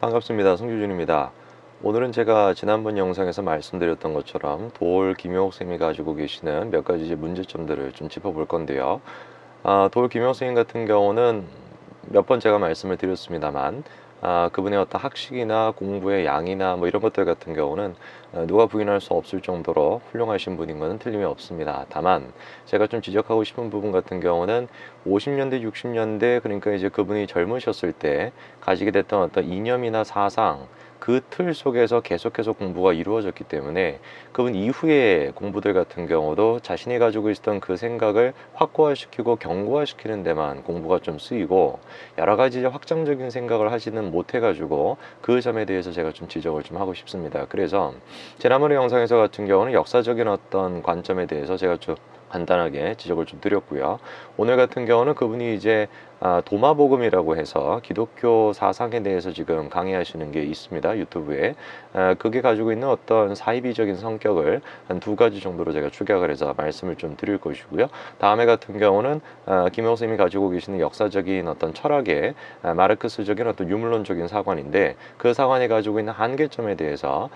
반갑습니다. 성규준입니다. 오늘은 제가 지난번 영상에서 말씀드렸던 것처럼 도올 김용옥 쌤이 가지고 계시는 몇 가지 문제점들을 좀 짚어볼 건데요. 도올 김용옥 쌤 같은 경우는 몇 번 제가 말씀을 드렸습니다만 그분의 어떤 학식이나 공부의 양이나 뭐 이런 것들 같은 경우는 누가 부인할 수 없을 정도로 훌륭하신 분인 것은 틀림이 없습니다. 다만 제가 좀 지적하고 싶은 부분 같은 경우는 50년대, 60년대 그러니까 이제 그분이 젊으셨을 때 가지게 됐던 어떤 이념이나 사상 그 틀 속에서 계속해서 공부가 이루어졌기 때문에 그분 이후의 공부들 같은 경우도 자신이 가지고 있었던 그 생각을 확고화시키고 견고화시키는 데만 공부가 좀 쓰이고 여러 가지 확장적인 생각을 하지는 못해가지고 그 점에 대해서 제가 좀 지적을 좀 하고 싶습니다. 그래서 지난번의 영상에서 같은 경우는 역사적인 어떤 관점에 대해서 제가 좀 간단하게 지적을 좀 드렸고요. 오늘 같은 경우는 그분이 이제 도마복음이라고 해서 기독교 사상에 대해서 지금 강의하시는 게 있습니다. 유튜브에. 그게 가지고 있는 어떤 사이비적인 성격을 한 두 가지 정도로 제가 축약을 해서 말씀을 좀 드릴 것이고요. 다음에 같은 경우는 김영호 선생님이 가지고 계시는 역사적인 어떤 철학의 마르크스적인 어떤 유물론적인 사관인데 그 사관이 가지고 있는 한계점에 대해서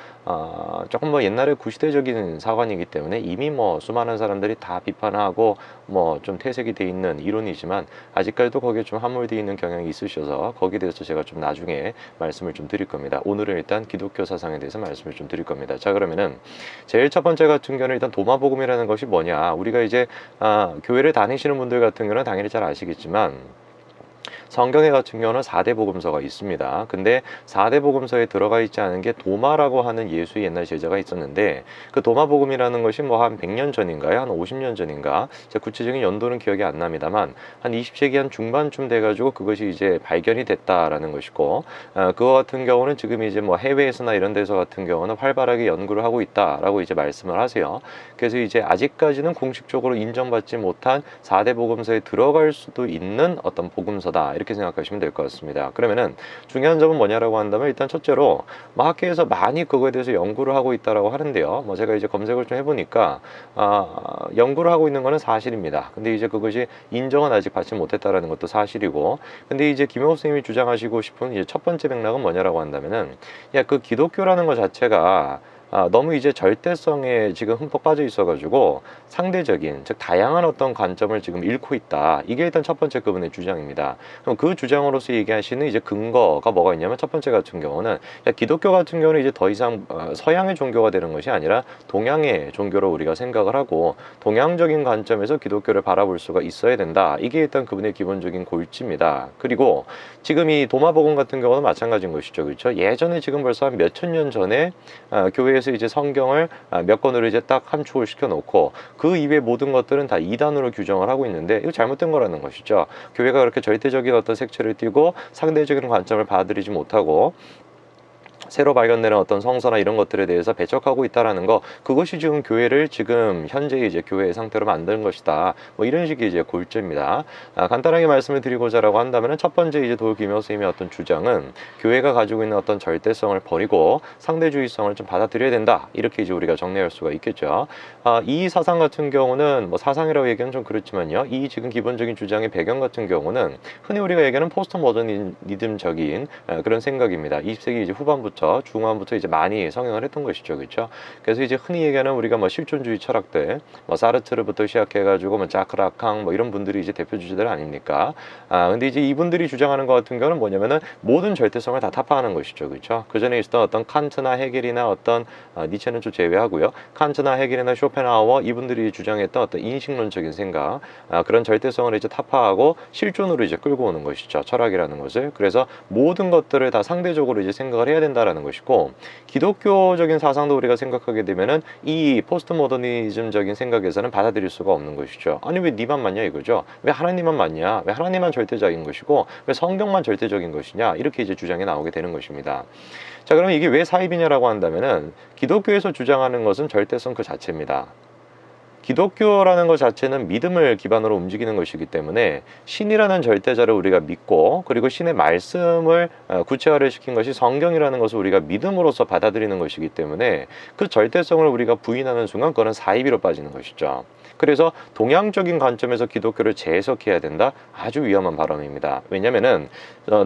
조금 뭐 옛날에 구시대적인 사관이기 때문에 이미 뭐 수많은 사람들이 다 비판하고 뭐 좀 퇴색이 돼 있는 이론이지만 아직까지도 거기에 좀 함몰되어 있는 경향이 있으셔서 거기에 대해서 제가 좀 나중에 말씀을 좀 드릴 겁니다. 오늘은 일단 기독교 사상에 대해서 말씀을 좀 드릴 겁니다. 자, 그러면은 제일 첫 번째 같은 경우는 일단 도마복음이라는 것이 뭐냐, 우리가 이제 교회를 다니시는 분들 같은 경우는 당연히 잘 아시겠지만 성경에 같은 경우는 4대 복음서가 있습니다. 근데 4대 복음서에 들어가 있지 않은 게 도마라고 하는 예수의 옛날 제자가 있었는데 그 도마 복음이라는 것이 뭐 한 100년 전인가요? 한 50년 전인가? 제 구체적인 연도는 기억이 안 납니다만 한 20세기 한 중반쯤 돼가지고 그것이 이제 발견이 됐다라는 것이고 그거 같은 경우는 지금 이제 뭐 해외에서나 이런 데서 같은 경우는 활발하게 연구를 하고 있다라고 이제 말씀을 하세요. 그래서 이제 아직까지는 공식적으로 인정받지 못한 4대 복음서에 들어갈 수도 있는 어떤 복음서다, 이렇게 생각하시면 될 것 같습니다. 그러면은 중요한 점은 뭐냐라고 한다면 일단 첫째로 뭐 학계에서 많이 그거에 대해서 연구를 하고 있다라고 하는데요. 뭐 제가 이제 검색을 좀 해보니까 연구를 하고 있는 거는 사실입니다. 근데 이제 그것이 인정은 아직 받지 못했다라는 것도 사실이고, 근데 이제 김영호 선생님이 주장하시고 싶은 이제 첫 번째 맥락은 뭐냐라고 한다면은 그 기독교라는 것 자체가 너무 이제 절대성에 지금 흠뻑 빠져 있어가지고 상대적인, 즉 다양한 어떤 관점을 지금 잃고 있다. 이게 일단 첫 번째 그분의 주장입니다. 그럼 그 주장으로서 얘기하시는 이제 근거가 뭐가 있냐면 첫 번째 같은 경우는 기독교 같은 경우는 이제 더 이상 서양의 종교가 되는 것이 아니라 동양의 종교로 우리가 생각을 하고 동양적인 관점에서 기독교를 바라볼 수가 있어야 된다. 이게 일단 그분의 기본적인 골치입니다. 그리고 지금 이 도마복음 같은 경우는 마찬가지인 것이죠. 그렇죠? 예전에 지금 벌써 한 몇천 년 전에 교회에서 이제 성경을 몇 권으로 이제 딱 함축을 시켜 놓고 그 이외의 모든 것들은 다 이단으로 규정을 하고 있는데 이거 잘못된 거라는 것이죠. 교회가 그렇게 절대적인 어떤 색채를 띠고 상대적인 관점을 받아들이지 못하고 새로 발견되는 어떤 성서나 이런 것들에 대해서 배척하고 있다라는 거, 그것이 지금 교회를 지금 현재 이제 교회의 상태로 만드는 것이다. 뭐 이런 식의 이제 골자입니다. 간단하게 말씀을 드리고자라고 한다면은 첫 번째 이제 도울 김영호 선생님의 어떤 주장은 교회가 가지고 있는 어떤 절대성을 버리고 상대주의성을 좀 받아들여야 된다. 이렇게 이제 우리가 정리할 수가 있겠죠. 이 사상 같은 경우는 뭐 사상이라고 얘기하면 좀 그렇지만요. 이 지금 기본적인 주장의 배경 같은 경우는 흔히 우리가 얘기하는 포스트 모더니즘적인 그런 생각입니다. 20세기 이제 후반부터 중반부터 이제 많이 성행을 했던 것이죠. 그렇죠? 그래서 이제 흔히 얘기하는 우리가 뭐 실존주의 철학들, 뭐 사르트르부터 시작해가지고 뭐 자크 라캉 뭐 이런 분들이 이제 대표 주제들 아닙니까? 근데 이제 이분들이 주장하는 것 같은 경우는 뭐냐면은 모든 절대성을 다 타파하는 것이죠. 그렇죠? 그 전에 있었던 어떤 칸트나 헤겔이나 어떤 니체는 좀 제외하고요. 칸트나 헤겔이나 쇼펜하우어 이분들이 주장했던 어떤 인식론적인 생각, 그런 절대성을 이제 타파하고 실존으로 이제 끌고 오는 것이죠. 철학이라는 것을. 그래서 모든 것들을 다 상대적으로 이제 생각을 해야 된다라는 것이고, 기독교적인 사상도 우리가 생각하게 되면은 이 포스트 모더니즘적인 생각에서는 받아들일 수가 없는 것이죠. 아니 왜 니만 맞냐 이거죠. 왜 하나님만 맞냐? 왜 하나님만 절대적인 것이고 왜 성경만 절대적인 것이냐? 이렇게 이제 주장이 나오게 되는 것입니다. 자, 그러면 이게 왜 사입이냐라고 한다면은 기독교에서 주장하는 것은 절대성 그 자체입니다. 기독교라는 것 자체는 믿음을 기반으로 움직이는 것이기 때문에 신이라는 절대자를 우리가 믿고, 그리고 신의 말씀을 구체화를 시킨 것이 성경이라는 것을 우리가 믿음으로써 받아들이는 것이기 때문에 그 절대성을 우리가 부인하는 순간 그거는 사이비로 빠지는 것이죠. 그래서 동양적인 관점에서 기독교를 재해석해야 된다? 아주 위험한 발언입니다. 왜냐면은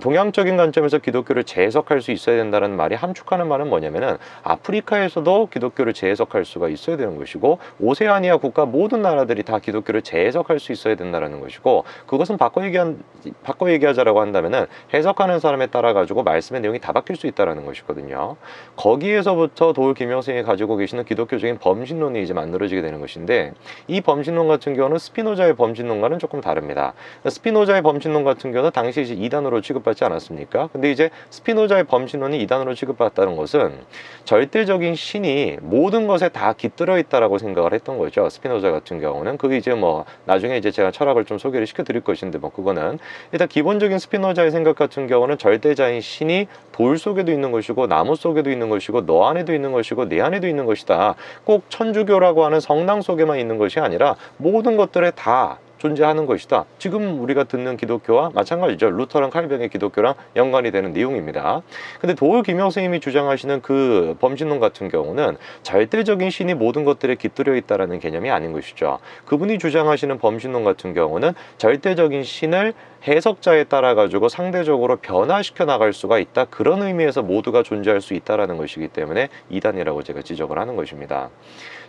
동양적인 관점에서 기독교를 재해석할 수 있어야 된다는 말이 함축하는 말은 뭐냐면은 아프리카에서도 기독교를 재해석할 수가 있어야 되는 것이고, 오세아니아 국가 모든 나라들이 다 기독교를 재해석할 수 있어야 된다는 것이고, 그것은 바꿔 얘기하자라고 한다면은 해석하는 사람에 따라 가지고 말씀의 내용이 다 바뀔 수 있다는 것이거든요. 거기에서부터 도울 김영생이 가지고 계시는 기독교적인 범신론이 이제 만들어지게 되는 것인데, 이 범신론 같은 경우는 스피노자의 범신론과는 조금 다릅니다. 스피노자의 범신론 같은 경우는 당시 이제 이단으로 취급받지 않았습니까? 근데 이제 스피노자의 범신론이 이단으로 취급받았다는 것은 절대적인 신이 모든 것에 다 깃들어 있다라고 생각을 했던 거죠. 스피노자 같은 경우는 그게 이제 뭐 나중에 이제 제가 철학을 좀 소개를 시켜드릴 것인데, 뭐 그거는 일단 기본적인 스피노자의 생각 같은 경우는 절대자인 신이 돌 속에도 있는 것이고, 나무 속에도 있는 것이고, 너 안에도 있는 것이고, 내 안에도 있는 것이다. 꼭 천주교라고 하는 성당 속에만 있는 것이 아니라 모든 것들에 다 존재하는 것이다. 지금 우리가 듣는 기독교와 마찬가지죠. 루터랑 칼뱅의 기독교랑 연관이 되는 내용입니다. 근데 도울 김영 스님이 주장하시는 그 범신론 같은 경우는 절대적인 신이 모든 것들에 깃들여 있다라는 개념이 아닌 것이죠. 그분이 주장하시는 범신론 같은 경우는 절대적인 신을 해석자에 따라 가지고 상대적으로 변화시켜 나갈 수가 있다. 그런 의미에서 모두가 존재할 수 있다라는 것이기 때문에 이단이라고 제가 지적을 하는 것입니다.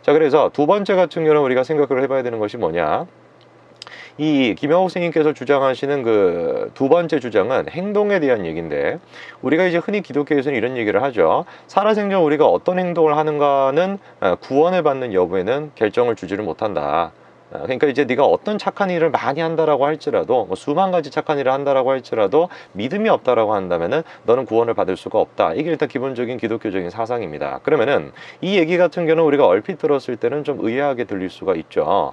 자, 그래서 두 번째 같은 경우는 우리가 생각을 해봐야 되는 것이 뭐냐? 이 김영옥 스님께서 주장하시는 그 두 번째 주장은 행동에 대한 얘기인데, 우리가 이제 흔히 기독교에서는 이런 얘기를 하죠. 살아생전 우리가 어떤 행동을 하는가는 구원을 받는 여부에는 결정을 주지를 못한다. 그러니까 이제 네가 어떤 착한 일을 많이 한다라고 할지라도, 뭐 수만 가지 착한 일을 한다라고 할지라도 믿음이 없다라고 한다면은 너는 구원을 받을 수가 없다. 이게 일단 기본적인 기독교적인 사상입니다. 그러면은 이 얘기 같은 경우는 우리가 얼핏 들었을 때는 좀 의아하게 들릴 수가 있죠.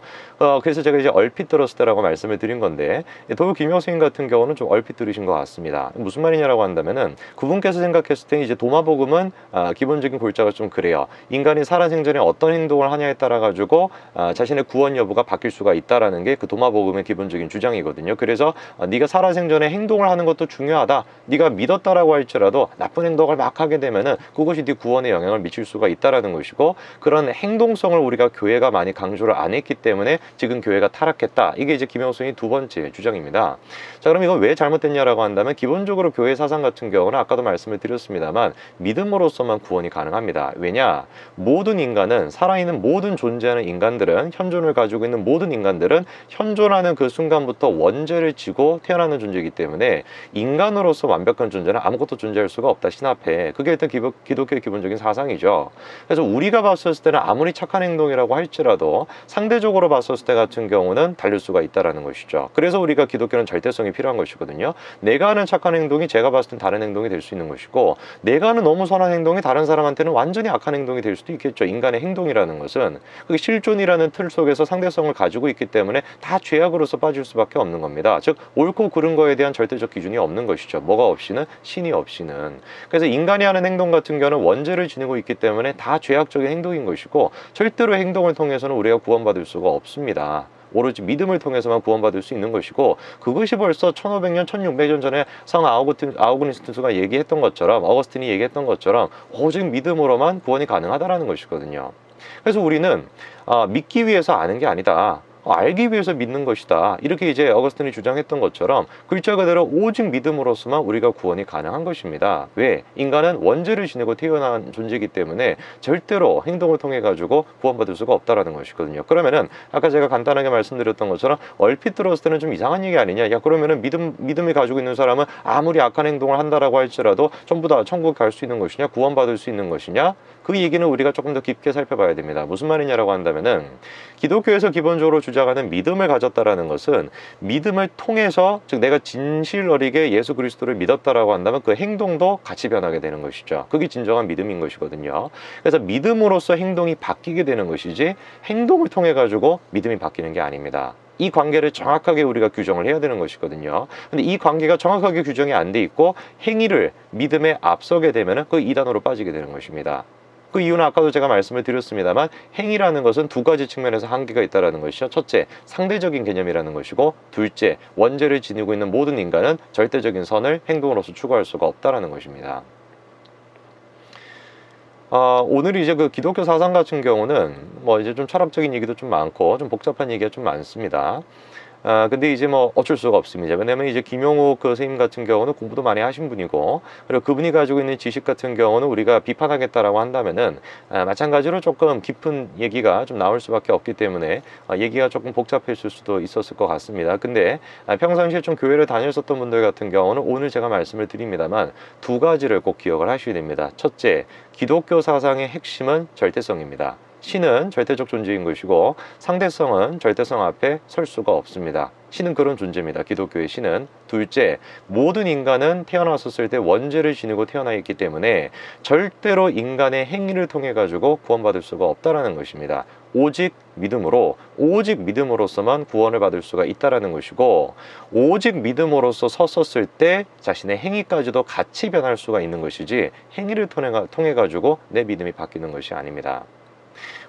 그래서 제가 이제 얼핏 들었을 때라고 말씀을 드린 건데, 도울 김영 스님 같은 경우는 좀 얼핏 들으신 것 같습니다. 무슨 말이냐라고 한다면은 그분께서 생각했을 때 이제 도마복음은 기본적인 골자가 좀 그래요. 인간이 살아생전에 어떤 행동을 하냐에 따라 가지고 자신의 구원 여부가 바뀔 수가 있다라는 게 그 도마복음의 기본적인 주장이거든요. 그래서 네가 살아생전에 행동을 하는 것도 중요하다. 네가 믿었다라고 할지라도 나쁜 행동을 막 하게 되면은 그것이 네 구원에 영향을 미칠 수가 있다라는 것이고, 그런 행동성을 우리가 교회가 많이 강조를 안 했기 때문에 지금 교회가 타락했다. 이게 이제 김영순이 두 번째 주장입니다. 자, 그럼 이건 왜 잘못됐냐라고 한다면, 기본적으로 교회 사상 같은 경우는 아까도 말씀을 드렸습니다만 믿음으로서만 구원이 가능합니다. 왜냐? 모든 인간은, 살아있는 모든 존재하는 인간들은, 현존을 가지고 있는 모든 인간들은 현존하는 그 순간부터 원죄를 지고 태어나는 존재이기 때문에 인간으로서 완벽한 존재는 아무것도 존재할 수가 없다, 신 앞에. 그게 일단 기독교의 기본적인 사상이죠. 그래서 우리가 봤었을 때는 아무리 착한 행동이라고 할지라도 상대적으로 봤었을 때 같은 경우는 다를 수가 있다라는 것이죠. 그래서 우리가 기독교는 절대성이 필요한 것이거든요. 내가 하는 착한 행동이 제가 봤을 땐 다른 행동이 될 수 있는 것이고, 내가 하는 너무 선한 행동이 다른 사람한테는 완전히 악한 행동이 될 수도 있겠죠. 인간의 행동이라는 것은 그게 실존이라는 틀 속에서 상대성을 가지고 있기 때문에 다 죄악으로서 빠질 수밖에 없는 겁니다. 즉 옳고 그른 거에 대한 절대적 기준이 없는 것이죠. 뭐가 없이는? 신이 없이는. 그래서 인간이 하는 행동 같은 경우는 원죄를 지니고 있기 때문에 다 죄악적인 행동인 것이고, 절대로 행동을 통해서는 우리가 구원받을 수가 없습니다. 오로지 믿음을 통해서만 구원받을 수 있는 것이고, 그것이 벌써 1500년, 1600년 전에 성 아우구니스투스가 얘기했던 것처럼, 어거스틴이 얘기했던 것처럼 오직 믿음으로만 구원이 가능하다라는 것이거든요. 그래서 우리는 믿기 위해서 아는 게 아니다. 알기 위해서 믿는 것이다. 이렇게 이제 어거스틴이 주장했던 것처럼 글자 그대로 오직 믿음으로서만 우리가 구원이 가능한 것입니다. 왜? 인간은 원죄를 지니고 태어난 존재이기 때문에 절대로 행동을 통해 가지고 구원받을 수가 없다라는 것이거든요. 그러면은 아까 제가 간단하게 말씀드렸던 것처럼 얼핏 들었을 때는 좀 이상한 얘기 아니냐? 야, 그러면은 믿음이 가지고 있는 사람은 아무리 악한 행동을 한다라고 할지라도 전부 다 천국 갈 수 있는 것이냐? 구원받을 수 있는 것이냐? 그 얘기는 우리가 조금 더 깊게 살펴봐야 됩니다. 무슨 말이냐라고 한다면은, 기독교에서 기본적으로 주장하는 믿음을 가졌다라는 것은 믿음을 통해서, 즉 내가 진실 어리게 예수 그리스도를 믿었다라고 한다면 그 행동도 같이 변하게 되는 것이죠. 그게 진정한 믿음인 것이거든요. 그래서 믿음으로써 행동이 바뀌게 되는 것이지, 행동을 통해 가지고 믿음이 바뀌는 게 아닙니다. 이 관계를 정확하게 우리가 규정을 해야 되는 것이거든요. 근데 이 관계가 정확하게 규정이 안 돼 있고 행위를 믿음에 앞서게 되면은 그 이단으로 빠지게 되는 것입니다. 그 이유는 아까도 제가 말씀을 드렸습니다만 행위라는 것은 두 가지 측면에서 한계가 있다는 것이죠. 첫째, 상대적인 개념이라는 것이고, 둘째, 원죄를 지니고 있는 모든 인간은 절대적인 선을 행동으로서 추구할 수가 없다는 것입니다. 오늘 이제 그 기독교 사상 같은 경우는 뭐 이제 좀 철학적인 얘기도 좀 많고 좀 복잡한 얘기가 좀 많습니다. 근데 이제 뭐 어쩔 수가 없습니다. 왜냐면 이제 김용욱 그 선생님 같은 경우는 공부도 많이 하신 분이고, 그리고 그분이 가지고 있는 지식 같은 경우는 우리가 비판하겠다라고 한다면은 마찬가지로 조금 깊은 얘기가 좀 나올 수밖에 없기 때문에 얘기가 조금 복잡해질 수도 있었을 것 같습니다. 근데 평상시에 좀 교회를 다녔었던 분들 같은 경우는 오늘 제가 말씀을 드립니다만 두 가지를 꼭 기억을 하셔야 됩니다. 첫째, 기독교 사상의 핵심은 절대성입니다. 신은 절대적 존재인 것이고 상대성은 절대성 앞에 설 수가 없습니다. 신은 그런 존재입니다. 기독교의 신은. 둘째, 모든 인간은 태어났었을 때 원죄를 지니고 태어나 있기 때문에 절대로 인간의 행위를 통해 가지고 구원받을 수가 없다라는 것입니다. 오직 믿음으로, 오직 믿음으로서만 구원을 받을 수가 있다라는 것이고, 오직 믿음으로서 섰었을 때 자신의 행위까지도 같이 변할 수가 있는 것이지 행위를 통해 가지고 내 믿음이 바뀌는 것이 아닙니다.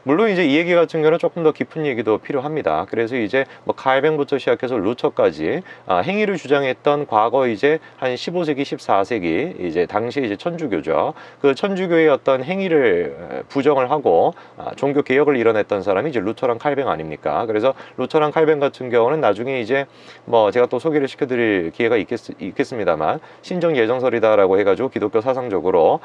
물론 이제 이 얘기 같은 경우는 조금 더 깊은 얘기도 필요합니다. 그래서 이제 뭐 칼뱅부터 시작해서 루터까지 행위를 주장했던 과거 이제 한 15세기, 14세기 이제 당시 이제 천주교죠. 그 천주교의 어떤 행위를 부정을 하고 종교 개혁을 이뤄냈던 사람이 이제 루터랑 칼뱅 아닙니까? 그래서 루터랑 칼뱅 같은 경우는 나중에 이제 뭐 제가 또 소개를 시켜드릴 기회가 있겠습니다만 신정 예정설이다라고 해가지고 기독교 사상적으로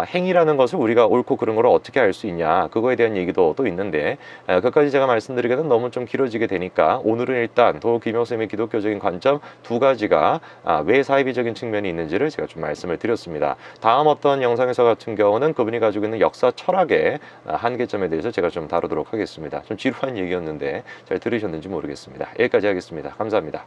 행위라는 것을 우리가 옳고 그른 걸 어떻게 알 수 있냐, 그거에 대한 얘기도 또 있는데 그까지 제가 말씀드리기는 너무 좀 길어지게 되니까 오늘은 일단 도올 김용쌤의 기독교적인 관점 두 가지가 왜 사이비적인 측면이 있는지를 제가 좀 말씀을 드렸습니다. 다음 어떤 영상에서 같은 경우는 그분이 가지고 있는 역사 철학의 한계점에 대해서 제가 좀 다루도록 하겠습니다. 좀 지루한 얘기였는데 잘 들으셨는지 모르겠습니다. 여기까지 하겠습니다. 감사합니다.